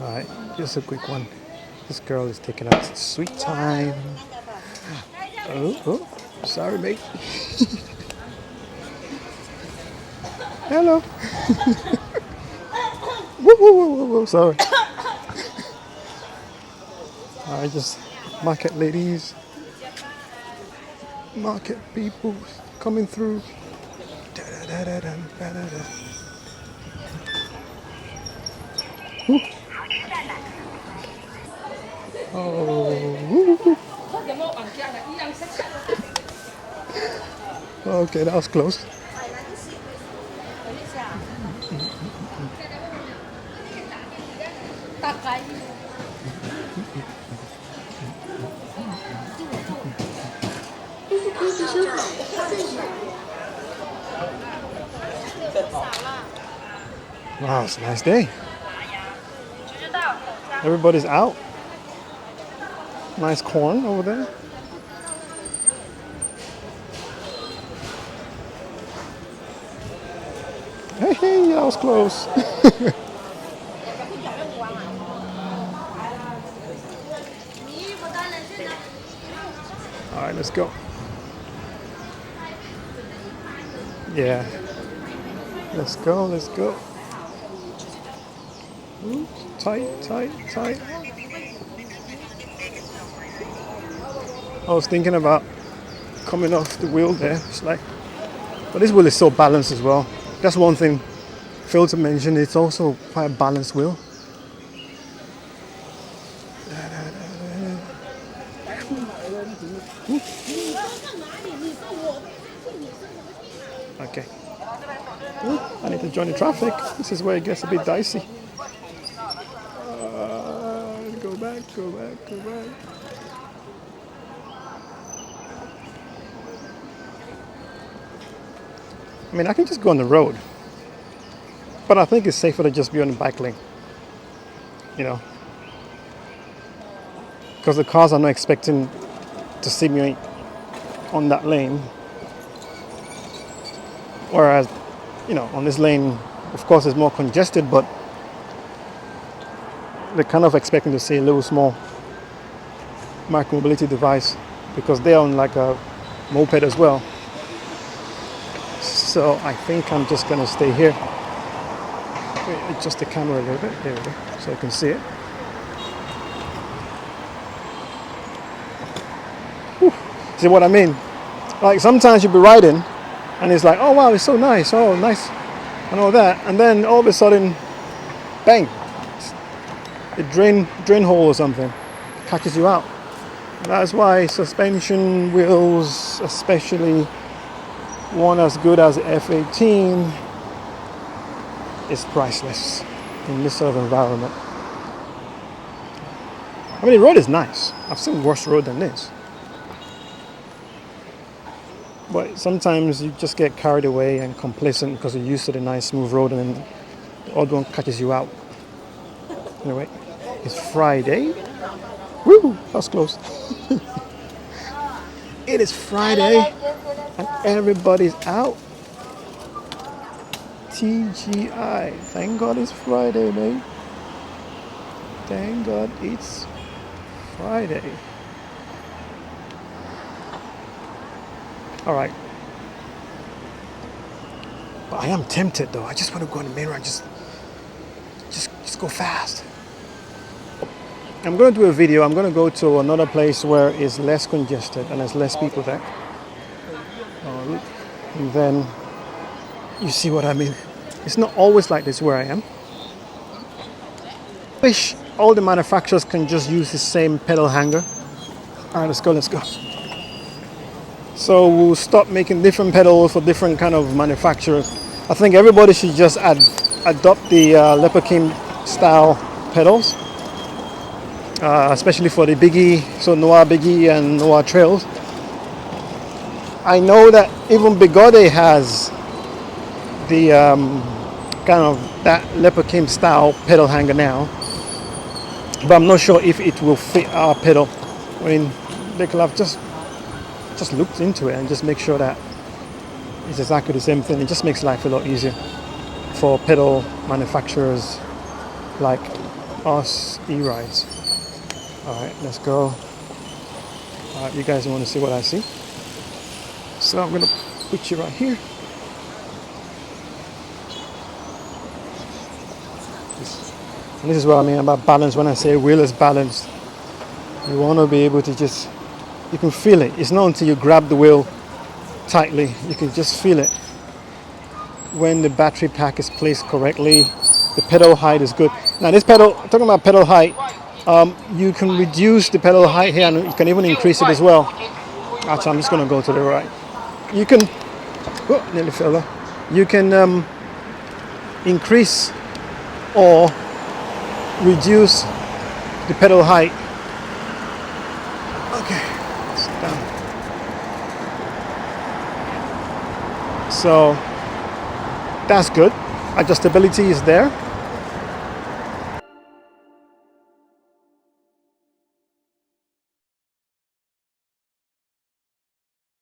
Alright, just a quick one. This girl is taking her sweet time. Oh, sorry, mate. Hello. Whoa, whoa, whoa, whoa, whoa, sorry. Alright, just market ladies, market people coming through. Da-da-da-da-dum, da-da-da. Oh, okay, that was close. Wow, it's a nice day. Everybody's out. Nice corn over there. Hey, hey, that was close. All right, let's go. Yeah. Let's go, let's go. Ooh, tight, tight, tight. I was thinking about coming off the wheel there. It's like, but this wheel is so balanced as well. That's one thing failed to mention. It's also quite a balanced wheel. Okay. Ooh, I need to join the traffic. This is where it gets a bit dicey. Go back, go back, go back. I mean, I can just go on the road, but I think it's safer to just be on the bike lane, you know, because the cars are not expecting to see me on that lane, whereas, you know, on this lane, of course, it's more congested, but they're kind of expecting to see a little small micromobility device because they're on like a moped as well. So I think I'm just gonna stay here. Adjust the camera a little bit. There we go, so you can see it. Whew. See what I mean? Like sometimes you'll be riding, and it's like, oh wow, it's so nice, oh nice, and all that, and then all of a sudden, bang, a drain hole or something catches you out. That's why suspension wheels, especially one as good as the F18, is priceless in this sort of environment. I mean, the road is nice. I've seen worse road than this. But sometimes you just get carried away and complacent because you're used to the nice smooth road and then the odd one catches you out. Anyway, it's Friday. Woo, that was close. It is Friday and everybody's out. TGI. Thank God it's Friday, mate. Thank God it's Friday. All right. But I am tempted though. I just want to go on the main road. Just go fast. I'm going to do a video. I'm going to go to another place where it's less congested and there's less people there. And then you see what I mean. It's not always like this where I am. I wish all the manufacturers can just use the same pedal hanger. All right, let's go, let's go. So we'll stop making different pedals for different kind of manufacturers. I think everybody should just adopt the Leopard King style pedals. Especially for the Biggie, so Noir Biggie and Noir Trails. I know that even Bigode has the kind of that Leopard King style pedal hanger now, but I'm not sure if it will fit our pedal. I mean, they could have just looked into it and just make sure that it's exactly the same thing. It just makes life a lot easier for pedal manufacturers like us e-rides. All right, let's go. All right, you guys want to see what I see? So I'm gonna put you right here. And this is what I mean about balance when I say wheel is balanced. You want to be able to just, you can feel it. It's not until you grab the wheel tightly, you can just feel it. When the battery pack is placed correctly, the pedal height is good. Now this pedal, talking about pedal height, you can reduce the pedal height here and you can even increase it as well. Actually, I'm just going to go to the right. You can, oh, nearly fell there. You can increase or reduce the pedal height. Okay, sit down. So that's good. Adjustability is there.